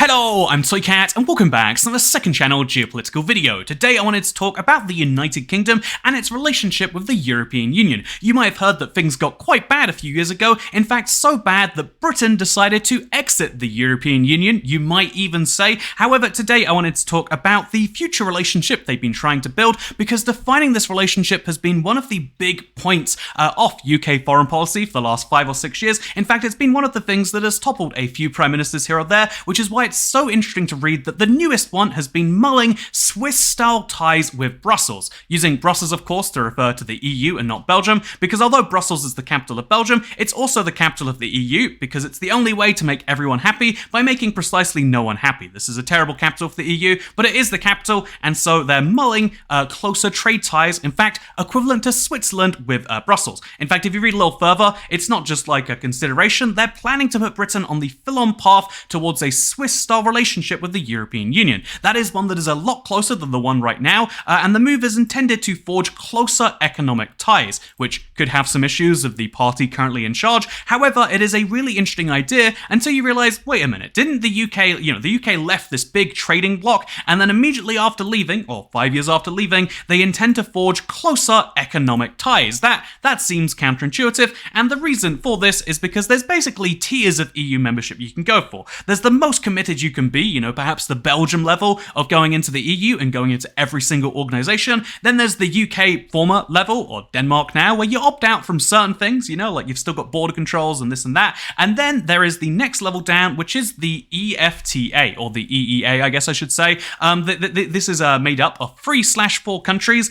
Hello, I'm Toycat, and welcome back to the second channel geopolitical video. Today I wanted to talk about the United Kingdom and its relationship with the European Union. You might have heard that things got quite bad a few years ago, in fact so bad that Britain decided to exit the European Union, you might even say. However, today I wanted to talk about the future relationship they've been trying to build, because defining this relationship has been one of the big points of UK foreign policy for the last 5 or 6 years. In fact, it's been one of the things that has toppled a few prime ministers here or there, which is why it's so interesting to read that the newest one has been mulling Swiss-style ties with Brussels, using Brussels, of course, to refer to the EU and not Belgium, because although Brussels is the capital of Belgium, it's also the capital of the EU, because it's the only way to make everyone happy by making precisely no one happy. This is a terrible capital for the EU, but it is the capital, and so they're mulling closer trade ties, in fact, equivalent to Switzerland with Brussels. In fact, if you read a little further, it's not just like a consideration, they're planning to put Britain on the full-on path towards a Swiss-style relationship with the European Union. That is one that is a lot closer than the one right now, and the move is intended to forge closer economic ties, which could have some issues of the party currently in charge. However, it is a really interesting idea until you realize, wait a minute, didn't the UK, the UK left this big trading bloc, and then immediately after leaving, or 5 years after leaving, they intend to forge closer economic ties. That seems counterintuitive, and the reason for this is because there's basically tiers of EU membership you can go for. There's the most committed you can be, perhaps the Belgium level of going into the EU and going into every single organisation. Then there's the UK former level, or Denmark now, where you opt out from certain things, like you've still got border controls and this and that. And then there is the next level down, which is the EFTA, or the EEA, I guess I should say. This is made up of 3/4 countries,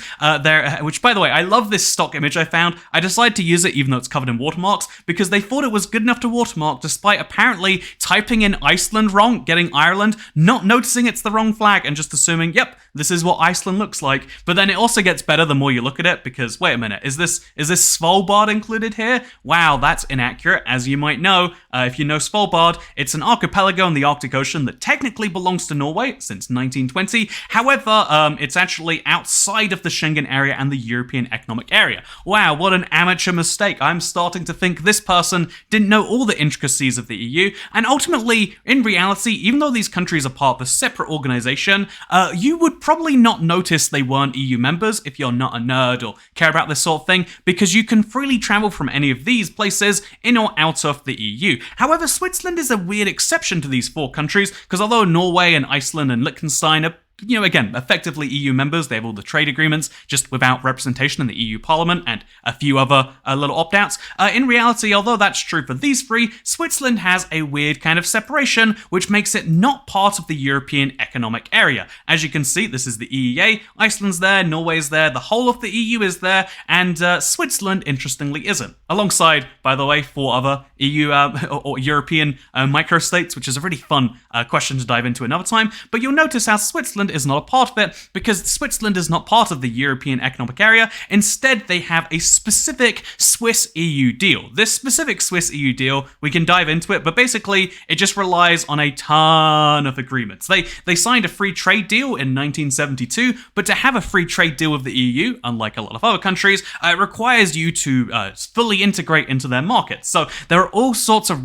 which, by the way, I love this stock image I found. I decided to use it even though it's covered in watermarks, because they thought it was good enough to watermark, despite apparently typing in Iceland wrong, getting Ireland, not noticing it's the wrong flag, and just assuming, yep, this is what Iceland looks like. But then it also gets better the more you look at it, because wait a minute, is this Svalbard included here? Wow, that's inaccurate. As you might know, if you know Svalbard, it's an archipelago in the Arctic Ocean that technically belongs to Norway since 1920. However, it's actually outside of the Schengen area and the European Economic Area. Wow, what an amateur mistake. I'm starting to think this person didn't know all the intricacies of the EU, and ultimately, in reality, even though these countries are part of a separate organization, you would probably not notice they weren't EU members if you're not a nerd or care about this sort of thing, because you can freely travel from any of these places in or out of the EU. However, Switzerland is a weird exception to these 4 countries, because although Norway and Iceland and Liechtenstein are again, effectively EU members, they have all the trade agreements, just without representation in the EU Parliament and a few other little opt-outs. In reality, although that's true for these 3, Switzerland has a weird kind of separation, which makes it not part of the European Economic Area. As you can see, this is the EEA, Iceland's there, Norway's there, the whole of the EU is there, and Switzerland, interestingly, isn't. Alongside, by the way, 4 other EU or European microstates, which is a really fun question to dive into another time, but you'll notice how Switzerland is not a part of it, because Switzerland is not part of the European Economic Area. Instead, they have a specific Swiss-EU deal. This specific Swiss-EU deal, we can dive into it, but basically, it just relies on a ton of agreements. They signed a free trade deal in 1972, but to have a free trade deal with the EU, unlike a lot of other countries, it requires you to fully integrate into their markets. So there are all sorts of,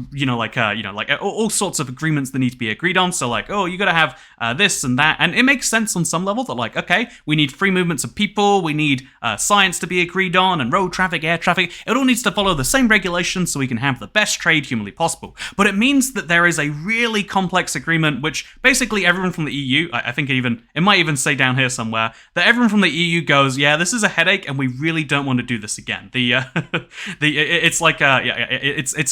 all sorts of agreements that need to be agreed on. So you gotta have this and that, and it makes sense on some level that okay, we need free movements of people, we need science to be agreed on, and road traffic, air traffic. It all needs to follow the same regulations so we can have the best trade humanly possible. But it means that there is a really complex agreement, which basically everyone from the EU, I think it might even say down here somewhere, that everyone from the EU goes, yeah, this is a headache, and we really don't want to do this again. It's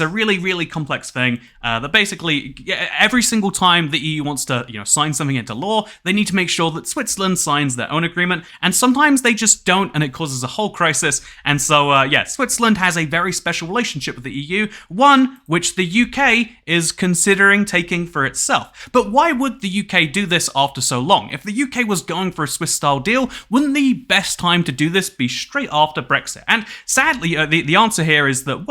a really, really complex thing that basically every single time the EU wants to sign something into law, they need to make sure that Switzerland signs their own agreement, and sometimes they just don't, and it causes a whole crisis. And so, Switzerland has a very special relationship with the EU, one which the UK is considering taking for itself. But why would the UK do this after so long? If the UK was going for a Swiss-style deal, wouldn't the best time to do this be straight after Brexit? And sadly, the answer here is that,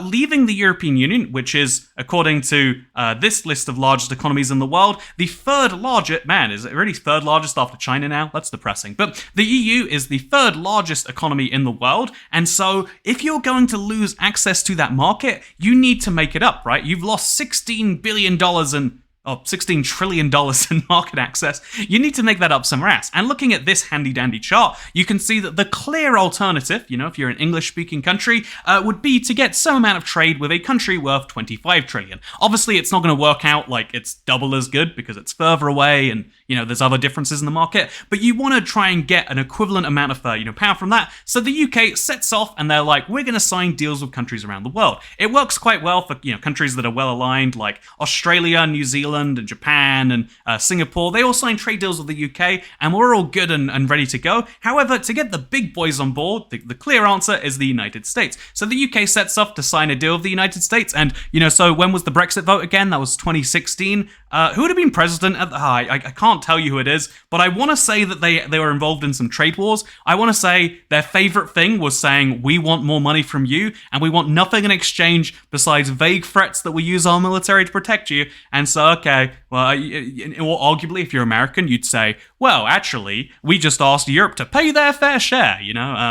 leaving the European Union, which is, according to this list of largest economies in the world, the 3rd largest, man, is it really 3rd largest after China now? That's depressing. But the EU is the 3rd largest economy in the world, and so if you're going to lose access to that market, you need to make it up, right? You've lost $16 billion in $16 trillion in market access, you need to make that up somewhere else. And looking at this handy-dandy chart, you can see that the clear alternative, if you're an English-speaking country, would be to get some amount of trade with a country worth $25 trillion. Obviously, it's not going to work out like it's double as good because it's further away and, there's other differences in the market, but you want to try and get an equivalent amount of, power from that. So the UK sets off and they're like, we're going to sign deals with countries around the world. It works quite well for, countries that are well aligned, like Australia, New Zealand, and Japan, and Singapore. They all sign trade deals with the UK, and we're all good and ready to go. However, to get the big boys on board, the clear answer is the United States. So the UK sets off to sign a deal with the United States, and, so when was the Brexit vote again? That was 2016. Who would have been president at the high? I can't tell you who it is, but I want to say that they were involved in some trade wars. I want to say their favorite thing was saying, we want more money from you, and we want nothing in exchange besides vague threats that we use our military to protect you. And so, okay, well, or arguably, if you're American, you'd say, well, actually, we just asked Europe to pay their fair share,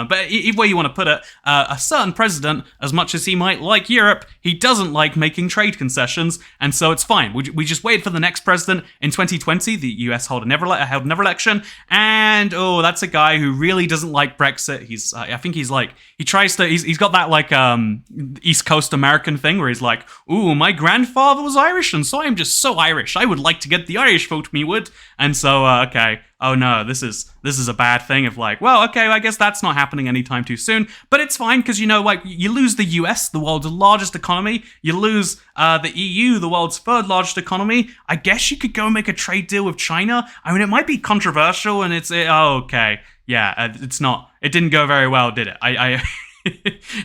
But either way you want to put it, a certain president, as much as he might like Europe, he doesn't like making trade concessions, and so it's fine. We just wait for the next president. In 2020, the US held another election, and that's a guy who really doesn't like Brexit. He's got that East Coast American thing where he's like, my grandfather was Irish, and so I'm just so Irish. I would like to get the Irish vote, me would. And so, okay, oh no, this is a bad thing of like, well, okay, I guess that's not happening anytime too soon, but it's fine because, you lose the US, the world's largest economy, you lose the EU, the world's third largest economy. I guess you could go make a trade deal with China. I mean, it might be controversial, and okay, yeah, it didn't go very well, did it?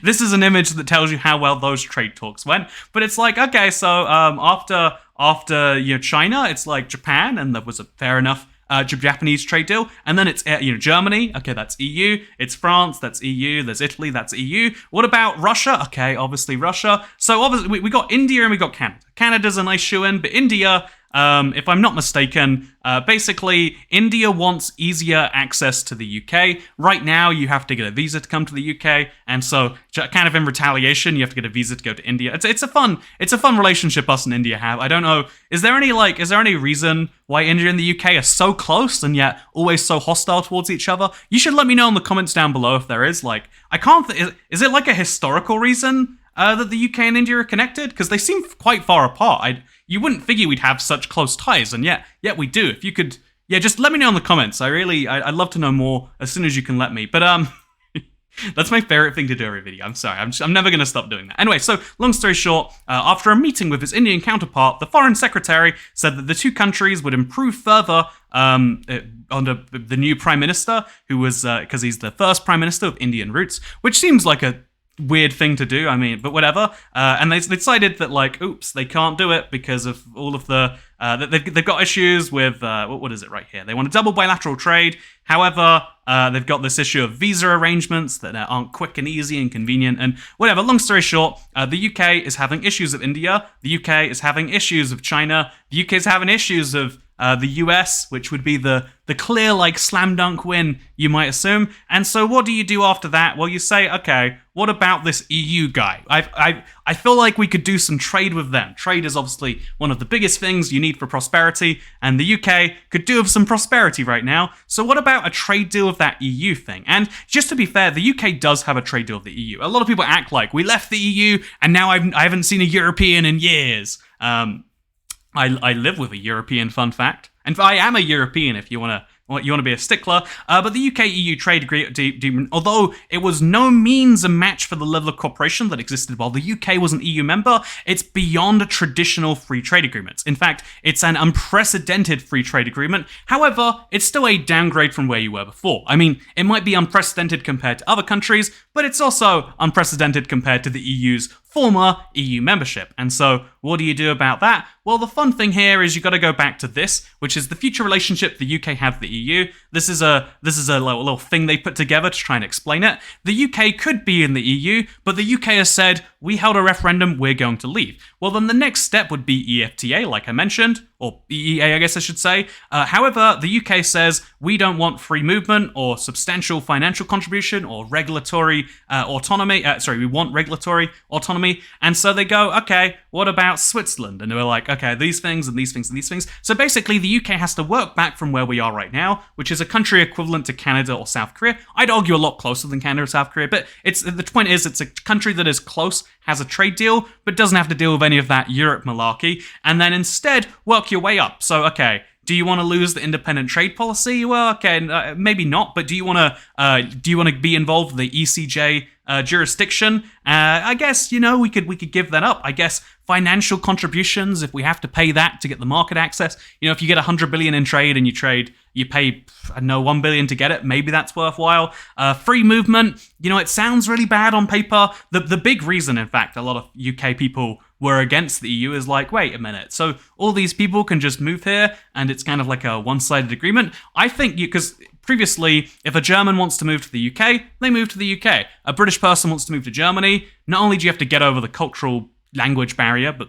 This is an image that tells you how well those trade talks went, but it's like, okay, so after China, it's like Japan, and there was a fair enough Japanese trade deal, and then it's Germany, okay, that's EU, it's France, that's EU, there's Italy, that's EU. What about Russia? Okay, obviously Russia. So obviously we got India and we got Canada. Canada's a nice shoe-in, but India, if I'm not mistaken, basically India wants easier access to the UK. Right now, you have to get a visa to come to the UK, and so kind of in retaliation, you have to get a visa to go to India. It's a fun relationship us and India have. I don't know. Is there any reason why India and the UK are so close and yet always so hostile towards each other? You should let me know in the comments down below if there is. Is it like a historical reason that the UK and India are connected? Because they seem quite far apart. You wouldn't figure we'd have such close ties, and yet we do. If you could, just let me know in the comments. I'd love to know more as soon as you can let me. But that's my favorite thing to do every video. I'm sorry, I'm never going to stop doing that. Anyway, so long story short, after a meeting with his Indian counterpart, the foreign secretary said that the two countries would improve further under the new prime minister, who was, because he's the first prime minister of Indian roots, which seems like a weird thing to do, but whatever. And they decided that, oops, they can't do it because of all of the... they've got issues with... what is it right here? They want a double bilateral trade. However, they've got this issue of visa arrangements that aren't quick and easy and convenient and whatever. Long story short, the UK is having issues with India. The UK is having issues with China. The UK is having issues of the US, which would be the clear, slam dunk win, you might assume. And so what do you do after that? Well, you say, okay, what about this EU guy? I feel like we could do some trade with them. Trade is obviously one of the biggest things you need for prosperity, and the UK could do with some prosperity right now. So what about a trade deal with that EU thing? And just to be fair, the UK does have a trade deal with the EU. A lot of people act like we left the EU, and now I haven't seen a European in years. I live with a European, fun fact. And I am a European if you want to be a stickler. But the UK-EU trade agreement, although it was no means a match for the level of cooperation that existed while the UK was an EU member, it's beyond a traditional free trade agreement. In fact, it's an unprecedented free trade agreement. However, it's still a downgrade from where you were before. I mean, it might be unprecedented compared to other countries, but it's also unprecedented compared to the EU's former EU membership. And so, what do you do about that? Well, the fun thing here is you got to go back to this, which is the future relationship the UK have with the EU. This is a little thing they put together to try and explain it. The UK could be in the EU, but the UK has said, we held a referendum, we're going to leave. Well, then the next step would be EFTA, like I mentioned, or EEA, I guess I should say. However, the UK says we don't want free movement or substantial financial contribution or regulatory autonomy. We want regulatory autonomy. And so they go, okay, what about Switzerland? And they were like, okay, these things and these things and these things. So basically, the UK has to work back from where we are right now, which is a country equivalent to Canada or South Korea. I'd argue a lot closer than Canada or South Korea, but the point is it's a country that is close, has a trade deal, but doesn't have to deal with any of that Europe malarkey, and then instead work your way up. So, okay, do you want to lose the independent trade policy? Well, okay, maybe not, but do you want to be involved with the ECJ jurisdiction? I guess, we could give that up. I guess financial contributions, if we have to pay that to get the market access, if you get 100 billion in trade and you pay, I don't know, 1 billion to get it, maybe that's worthwhile. Free movement, it sounds really bad on paper. The big reason, in fact, a lot of UK people were against the EU is like, wait a minute, so all these people can just move here and it's kind of like a one-sided agreement? I think because previously, if a German wants to move to the UK, they move to the UK. A British person wants to move to Germany, not only do you have to get over the cultural language barrier, but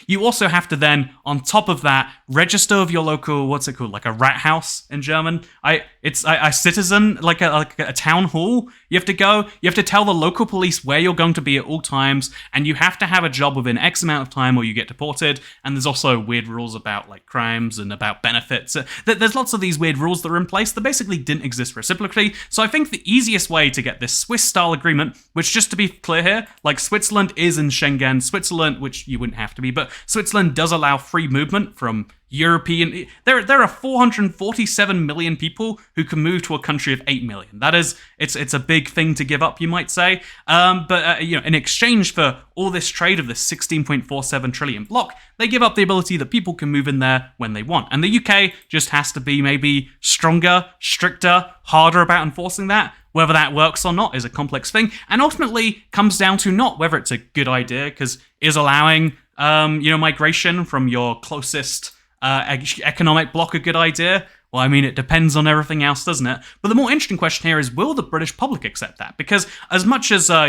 you also have to then, on top of that, register with your local, what's it called, like a rat house in German. A citizen, like a town hall. You have to tell the local police where you're going to be at all times, and you have to have a job within X amount of time or you get deported. And there's also weird rules about like crimes and about benefits. There's lots of these weird rules that are in place that basically didn't exist reciprocally. So I think the easiest way to get this Swiss-style agreement, which just to be clear here, like Switzerland is in Schengen, Switzerland, which you wouldn't have to be, but Switzerland does allow free movement from European. There are 447 million people who can move to a country of 8 million. That is, it's a big thing to give up, you might say. But in exchange for all this trade of this 16.47 trillion block, they give up the ability that people can move in there when they want. And the UK just has to be maybe stronger, stricter, harder about enforcing that. Whether that works or not is a complex thing, and ultimately comes down to not whether it's a good idea, because is allowing migration from your closest economic bloc a good idea? Well, I mean, it depends on everything else, doesn't it? But the more interesting question here is, will the British public accept that? Because as much as our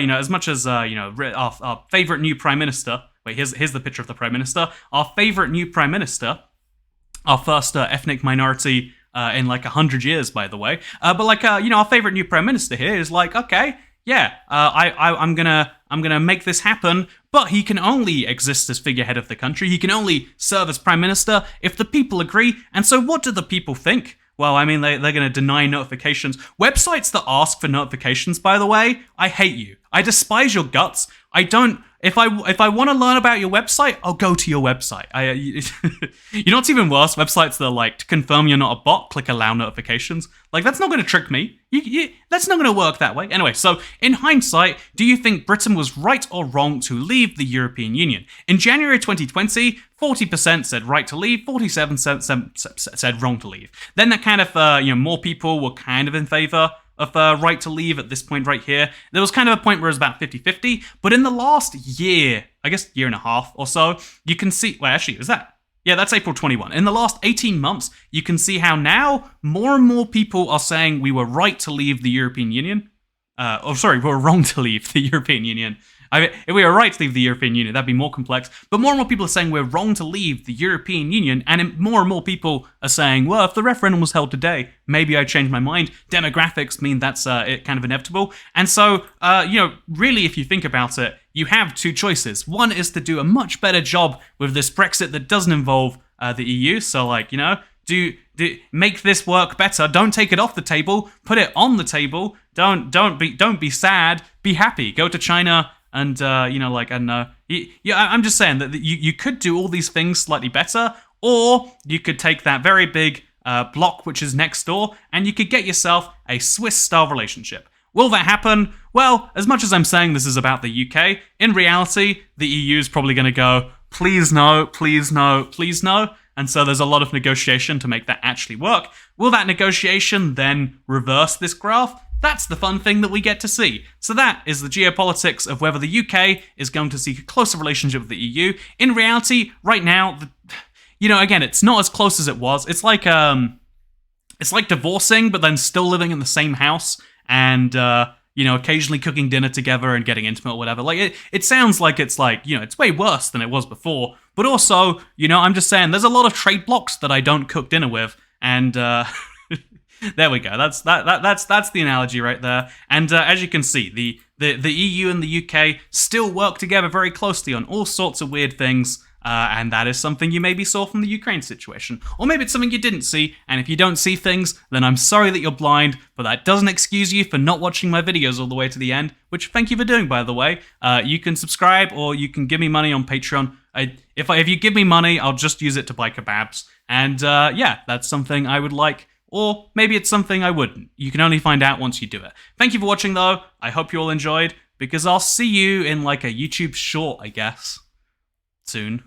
favorite new prime minister. Wait, here's the picture of the prime minister. Our favorite new prime minister, our first ethnic minority in like 100 years, by the way. Our favorite new prime minister here is like, okay, yeah, I'm gonna make this happen, but he can only exist as figurehead of the country. He can only serve as prime minister if the people agree. And so what do the people think? Well, I mean, they're going to deny notifications. Websites that ask for notifications, by the way, I hate you. I despise your guts. I don't. If I want to learn about your website, I'll go to your website. You know what's even worse? Websites that are like, to confirm you're not a bot, click allow notifications. Like, that's not going to trick me. That's not going to work that way. Anyway, so in hindsight, do you think Britain was right or wrong to leave the European Union? In January 2020, 40% said right to leave, 47% said wrong to leave. Then that kind of, more people were kind of in favor of right to leave at this point right here. There was kind of a point where it was about 50-50, but in the last year, I guess year and a half or so, you can see, well, actually, was that? Yeah, that's April 21. In the last 18 months, you can see how now more and more people are saying we were right to leave the European Union. We were wrong to leave the European Union. If we were right to leave the European Union, that'd be more complex. But more and more people are saying we're wrong to leave the European Union, and more people are saying, well, if the referendum was held today, maybe I'd change my mind. Demographics mean that's kind of inevitable. And so, really, if you think about it, you have two choices. One is to do a much better job with this Brexit that doesn't involve the EU. So, do make this work better. Don't take it off the table. Put it on the table. Don't be sad. Be happy. Go to China. And, I'm just saying that you could do all these things slightly better, or you could take that very big block which is next door, and you could get yourself a Swiss-style relationship. Will that happen? Well, as much as I'm saying this is about the UK, in reality, the EU is probably going to go, please no, please no, please no. And so there's a lot of negotiation to make that actually work. Will that negotiation then reverse this graph? That's the fun thing that we get to see. So that is the geopolitics of whether the UK is going to seek a closer relationship with the EU. In reality, right now, again, it's not as close as it was. It's like divorcing, but then still living in the same house. And, occasionally cooking dinner together and getting intimate or whatever. Like, it sounds like it's like, it's way worse than it was before. But also, I'm just saying, there's a lot of trade blocks that I don't cook dinner with, and there we go. That's the analogy right there. And as you can see, the EU and the UK still work together very closely on all sorts of weird things. And that is something you maybe saw from the Ukraine situation. Or maybe it's something you didn't see, and if you don't see things, then I'm sorry that you're blind, but that doesn't excuse you for not watching my videos all the way to the end, which thank you for doing, by the way. You can subscribe, or you can give me money on Patreon. If you give me money, I'll just use it to buy kebabs. And yeah, that's something I would like, or maybe it's something I wouldn't. You can only find out once you do it. Thank you for watching, though. I hope you all enjoyed, because I'll see you in like a YouTube short, I guess, soon.